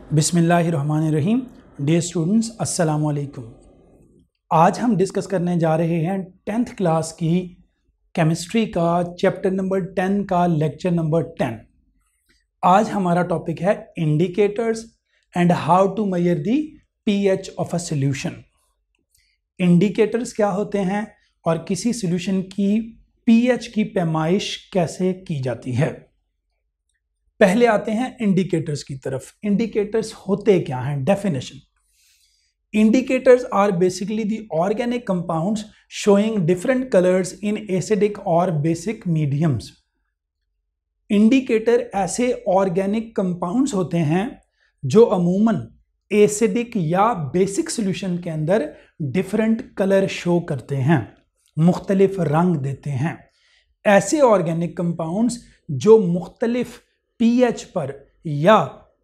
बिस्मिल्लाहिर्रहमानिर्रहीम। Dear students, अस्सलाम वालेकुम। आज हम डिस्कस करने जा रहे हैं 10th क्लास की केमिस्ट्री का चैप्टर नंबर 10 का लेक्चर नंबर 10। आज हमारा टॉपिक है indicators and how to measure the pH of a solution. Indicators क्या होते हैं और किसी सॉल्यूशन की पीएच की पैमाइश कैसे की जाती है। पहले आते हैं इंडिकेटर्स की तरफ। इंडिकेटर्स होते क्या हैं? Definition: indicators are basically the organic compounds showing different colours in acidic और बेसिक मीडियम्स। इंडिकेटर ऐसे ऑर्गेनिक कंपाउंड्स होते हैं जो अमूमन एसिडिक या बेसिक सॉल्यूशन के अंदर डिफरेंट कलर शो करते हैं, मुख्तलिफ रंग देते हैं। ऐसे ऑर्गेनिक कंपाउंड्स जो मुख्तलिफ पीएच पर या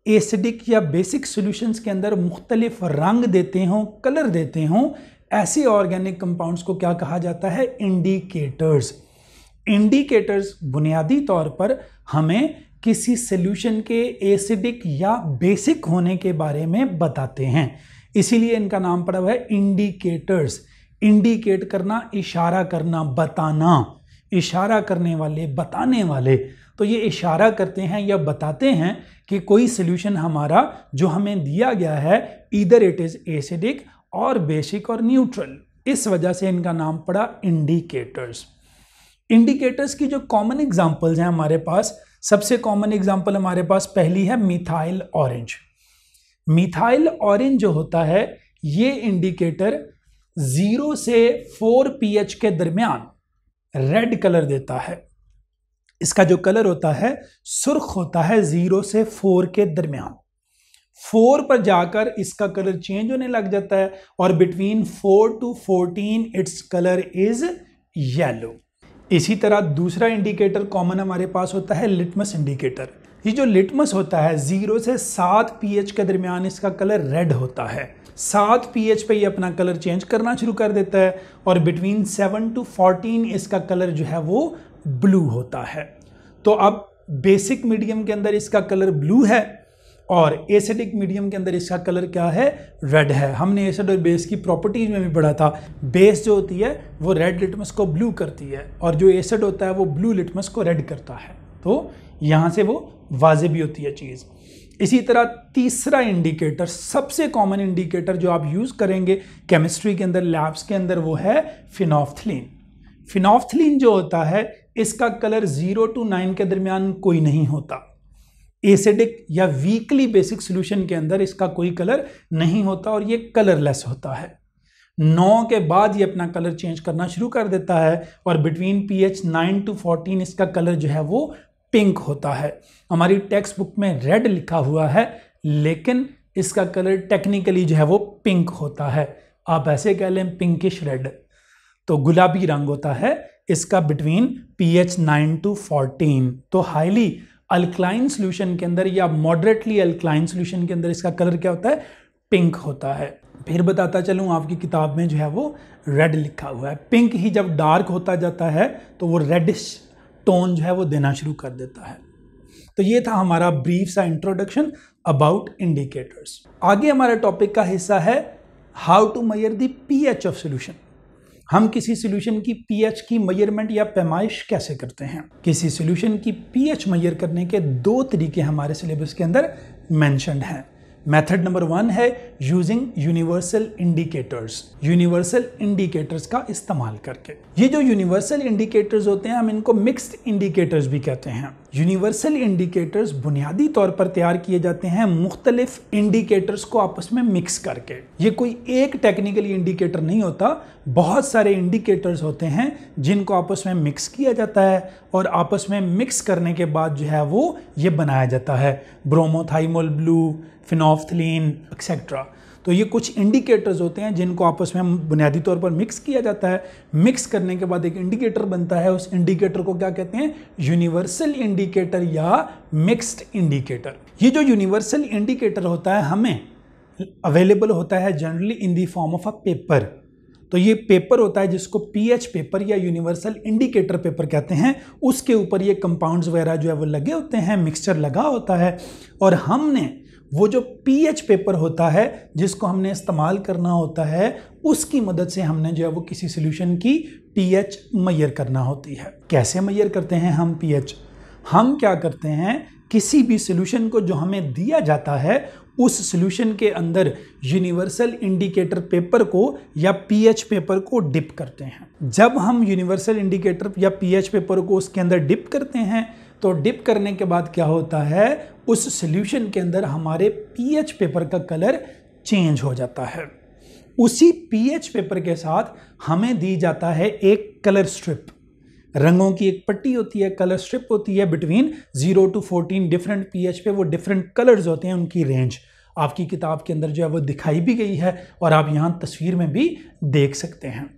एसिडिक या बेसिक सॉल्यूशंस के अंदर मुख्तलिफ रंग देते हों, कलर देते हों, ऐसे ऑर्गेनिक कंपाउंड्स को क्या कहा जाता है? इंडिकेटर्स। इंडिकेटर्स बुनियादी तौर पर हमें किसी सॉल्यूशन के एसिडिक या बेसिक होने के बारे में बताते हैं, इसीलिए इनका नाम पड़ा हुआ है इंडिकेटर्स। इंडिकेट करना, इशारा करना, बताना, इशारा करने वाले, बताने वाले। तो ये इशारा करते हैं या बताते हैं कि कोई सॉल्यूशन हमारा जो हमें दिया गया है ईदर इट इज एसिडिक और बेसिक और न्यूट्रल, इस वजह से इनका नाम पड़ा इंडिकेटर्स। इंडिकेटर्स की जो कॉमन एग्जांपल्स हैं हमारे पास, सबसे कॉमन एग्जांपल हमारे पास पहली है मिथाइल ऑरेंज। मिथाइल ऑरेंज जो होता है ये इंडिकेटर 0 से 4 पीएच के दरमियान रेड कलर देता है। इसका जो कलर होता है सुर्ख होता है 0 से 4 के दरमियान। 4 पर जाकर इसका कलर चेंज होने लग जाता है और between 4 to 14 its colour is yellow. इसी तरह दूसरा इंडिकेटर कॉमन हमारे पास होता है लिटमस इंडिकेटर। ये जो लिटमस होता है 0 से 7 पीएच के दरमियान इसका कलर रेड होता है। 7 पीएच पे ये अपना कलर चेंज करना शुरू कर देता है और बिटवीन 7 to 14 इसका कलर जो है वो ब्लू होता है। तो अब बेसिक मीडियम के अंदर इसका कलर ब्लू है और एसिडिक मीडियम के अंदर इसका कलर क्या है? रेड है। हमने एसिड और बेस की प्रॉपर्टीज में भी पढ़ा था, बेस जो होती है वो रेड लिटमस को ब्लू करती है और जो एसिड होता है वो ब्लू लिटमस को रेड करता है। तो यहाँ से वो वाज़ेह भी होती है चीज़। इसी तरह तीसरा इंडिकेटर, सबसे कॉमन इंडिकेटर जो आप यूज़ करेंगे केमिस्ट्री के अंदर, लैब्स के अंदर, वो है फिनोल्फ्थलीन। फिनोल्फ्थलीन जो होता है इसका कलर 0 to 9 के दरमियान कोई नहीं होता। एसिडिक या वीकली बेसिक सॉल्यूशन के अंदर इसका कोई कलर नहीं होता और ये कलरलेस होता है। 9 के बाद ये अपना कलर चेंज करना शुरू कर देता है और बिटवीन पीएच 9 to 14 इसका कलर जो है वो पिंक होता है। हमारी टेक्स्ट बुक में रेड लिखा हुआ है लेकिन इसका कलर टेक्निकली जो है वो पिंक होता है। आप ऐसे कह लें पिंकिश रेड, तो गुलाबी रंग होता है इसका बिटवीन pH 9 to 14। तो हाईली अल्कलाइन सॉल्यूशन के अंदर या मॉडरेटली अल्कलाइन सॉल्यूशन के अंदर इसका कलर क्या होता है? पिंक होता है। फिर बताता चलूँ, आपकी किताब में जो है वो रेड लिखा हुआ है। पिंक ही जब डार्क होता जाता है तो वो रेडिश टोन जो है वो देना शुरू कर देता है। तो ये था हमारा ब्रीफ सा इंट्रोडक्शन अबाउट इंडिकेटर्स। आगे हमारे टॉपिक का हिस्सा है how to measure the pH of solution. हम किसी सॉल्यूशन की पीएच की मेजरमेंट या पैमाइश कैसे करते हैं? किसी सॉल्यूशन की पीएच मेजर करने के 2 तरीके हमारे सिलेबस के अंदर मेंशन्ड हैं। मेथड नंबर 1 है using universal indicators. Universal indicators का इस्तेमाल करके। ये जो यूनिवर्सल इंडिकेटर्स होते हैं हम इनको मिक्स्ड इंडिकेटर्स भी कहते हैं। यूनिवर्सल इंडिकेटर्स बुनियादी तौर पर तैयार किए जाते हैं मुख्तलिफ इंडिकेटर्स को आपस में मिक्स करके। ये कोई एक टेक्निकली इंडिकेटर नहीं होता, बहुत सारे इंडिकेटर्स होते हैं जिनको आपस में मिक्स किया जाता है और आपस में मिक्स करने के बाद जो है वो ये बनाया जाता है ब्रोमोथाइमोल ब्लू, फिनोल्फ्थलीन एक्सेट्रा। तो ये कुछ इंडिकेटर्स होते हैं जिनको आपस में बुनियादी तौर पर मिक्स किया जाता है। मिक्स करने के बाद एक इंडिकेटर बनता है, उस इंडिकेटर को क्या कहते हैं? यूनिवर्सल इंडिकेटर या मिक्स्ड इंडिकेटर। ये जो यूनिवर्सल इंडिकेटर होता है हमें अवेलेबल होता है generally in the form of a paper. तो ये पेपर होता है जिसको पीएच पेपर या यूनिवर्सल इंडिकेटर पेपर कहते हैं। उसके ऊपर ये कंपाउंड्स वगैरह जो है वो लगे होते हैं, मिक्सचर लगा होता है और हमने वो जो पीएच पेपर होता है जिसको हमने इस्तेमाल करना होता है, उसकी मदद से हमने जो है वो किसी सॉल्यूशन की पीएच मेजर करना होती है। कैसे मेजर करते हैं हम पीएच? हम क्या करते हैं, किसी भी सॉल्यूशन को जो हमें दिया जाता है उस सॉल्यूशन के अंदर यूनिवर्सल इंडिकेटर पेपर को या पीएच पेपर को डिप करते हैं। जब हम यूनिवर्सल इंडिकेटर या पीएच पेपर को उसके अंदर डिप करते हैं तो डिप करने के बाद क्या होता है, उस सॉल्यूशन के अंदर हमारे पीएच पेपर का कलर चेंज हो जाता है। उसी पीएच पेपर के साथ हमें दी जाता है एक कलर स्ट्रिप, रंगों की एक पट्टी होती है, कलर स्ट्रिप होती है बिटवीन 0 to 14 डिफरेंट पीएच पे वो डिफरेंट कलर्स होते हैं, उनकी रेंज आपकी किताब के अंदर जो है वो दिखाई भी गई है और आप यहाँ तस्वीर में भी देख सकते हैं।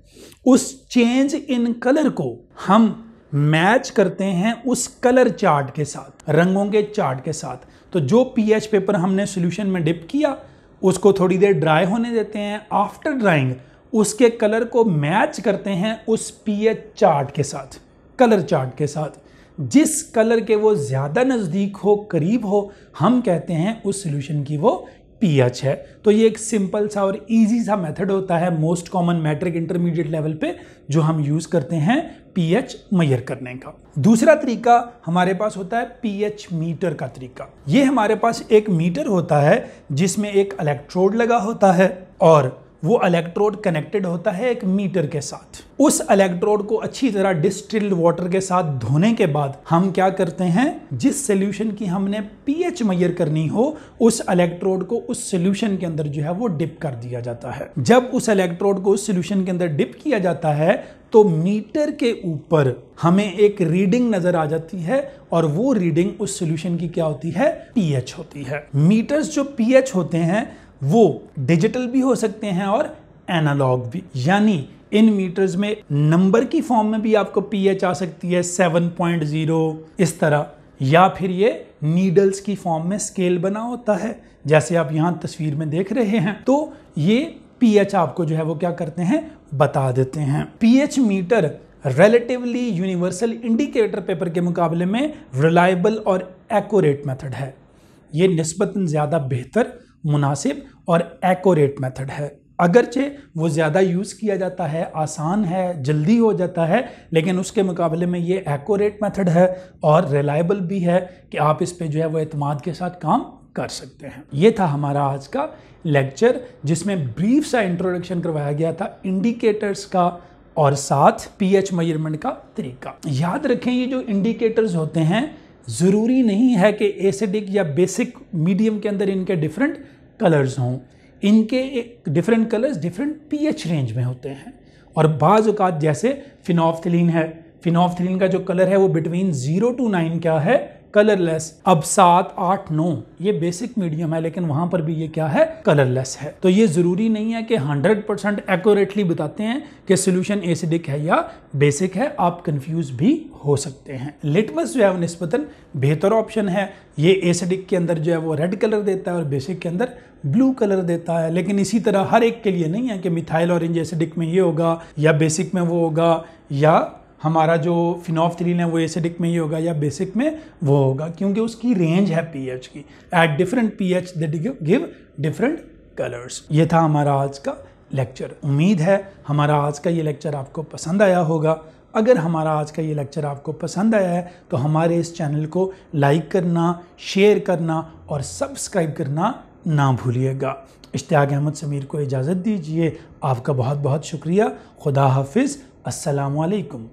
उस चेंज इन कलर को हम मैच करते हैं उस कलर चार्ट के साथ, रंगों के चार्ट के साथ। तो जो पीएच पेपर हमने सॉल्यूशन में डिप किया उसको थोड़ी देर ड्राई होने देते हैं। आफ्टर ड्राइंग उसके कलर को मैच करते हैं उस पीएच चार्ट के साथ, कलर चार्ट के साथ। जिस कलर के वो ज़्यादा नज़दीक हो, करीब हो, हम कहते हैं उस सॉल्यूशन की वो पीएच है। तो ये एक सिंपल सा और इजी सा मेथड होता है most common matric intermediate level पे जो हम यूज़ करते हैं पीएच मेजर करने का। दूसरा तरीका हमारे पास होता है पीएच मीटर का तरीका। ये हमारे पास एक मीटर होता है जिसमें एक इलेक्ट्रोड लगा होता है और वो इलेक्ट्रोड कनेक्टेड होता है एक मीटर के साथ। उस इलेक्ट्रोड को अच्छी तरह डिस्टिल्ड वाटर के साथ धोने के बाद हम क्या करते हैं, जिस सॉल्यूशन की हमने पीएच मेजर करनी हो उस इलेक्ट्रोड को उस सॉल्यूशन के अंदर जो है वो डिप कर दिया जाता है। जब उस इलेक्ट्रोड को उस सॉल्यूशन के अंदर डिप किया जाता है तो मीटर के ऊपर हमें एक रीडिंग नजर आ जाती है और वो रीडिंग उस सॉल्यूशन की क्या होती है, पीएच होती है। मीटर्स जो पीएच होते हैं वो डिजिटल भी हो सकते हैं और एनालॉग भी, यानी इन मीटर्स में नंबर की फॉर्म में भी आपको पीएच आ सकती है 7.0 इस तरह, या फिर ये नीडल्स की फॉर्म में स्केल बना होता है जैसे आप यहाँ तस्वीर में देख रहे हैं। तो ये पीएच आपको जो है वो क्या करते हैं, बता देते हैं। PH meter relatively universal indicator paper के मुकाबले में रिलायबल और एक्यूरेट मेथड है। ये निस्बतन ज़्यादा बेहतर, मुनासिब और एक्यूरेट मेथड है। अगरचे वो ज़्यादा यूज़ किया जाता है, आसान है, जल्दी हो जाता है, लेकिन उसके मुकाबले में ये एक्यूरेट मेथड है और रिलायबल भी है कि आप इस पे जो है वो एतमाद के साथ काम कर सकते हैं। ये था हमारा आज का लेक्चर जिसमें ब्रीफ सा इंट्रोडक्शन करवाया गया था इंडिकेटर्स का और साथ पीएच मेजरमेंट का तरीका। याद रखें ये जो इंडिकेटर्स होते हैं ज़रूरी नहीं है कि एसिडिक या बेसिक मीडियम के अंदर इनके डिफरेंट कलर्स हों। इनके different colours different pH range में होते हैं और बाज़ औक़ात जैसे फिनोल्फ्थलीन है, फिनोल्फ्थलीन का जो कलर है वो बिटवीन 0 to 9 क्या है, कलरलेस। अब 7, 8, 9 ये बेसिक मीडियम है लेकिन वहाँ पर भी ये क्या है, कलरलेस है। तो ये ज़रूरी नहीं है कि 100% एक्यूरेटली बताते हैं कि सोल्यूशन एसिडिक है या बेसिक है, आप कंफ्यूज भी हो सकते हैं। लिटमस जो है वो निस्बतन बेहतर ऑप्शन है। ये एसिडिक के अंदर जो है वो रेड कलर देता है और बेसिक के अंदर ब्लू कलर देता है, लेकिन इसी तरह हर एक के लिए नहीं है कि मिथाइल ऑरेंज एसिडिक में ये होगा या बेसिक में वो होगा, या हमारा जो फिनोल्फ्थलीन है वो एसिडिक में ही होगा या बेसिक में वो होगा, क्योंकि उसकी रेंज है पीएच की। At different pH that give different colours. ये था हमारा आज का लेक्चर। उम्मीद है हमारा आज का ये लेक्चर आपको पसंद आया होगा। अगर हमारा आज का ये लेक्चर आपको पसंद आया है तो हमारे इस चैनल को लाइक करना, शेयर करना और सब्सक्राइब करना ना भूलिएगा। इश्तियाक अहमद समीर को इजाज़त दीजिए। आपका बहुत बहुत शुक्रिया। खुदा हाफिज़। अस्सलामु अलैकुम।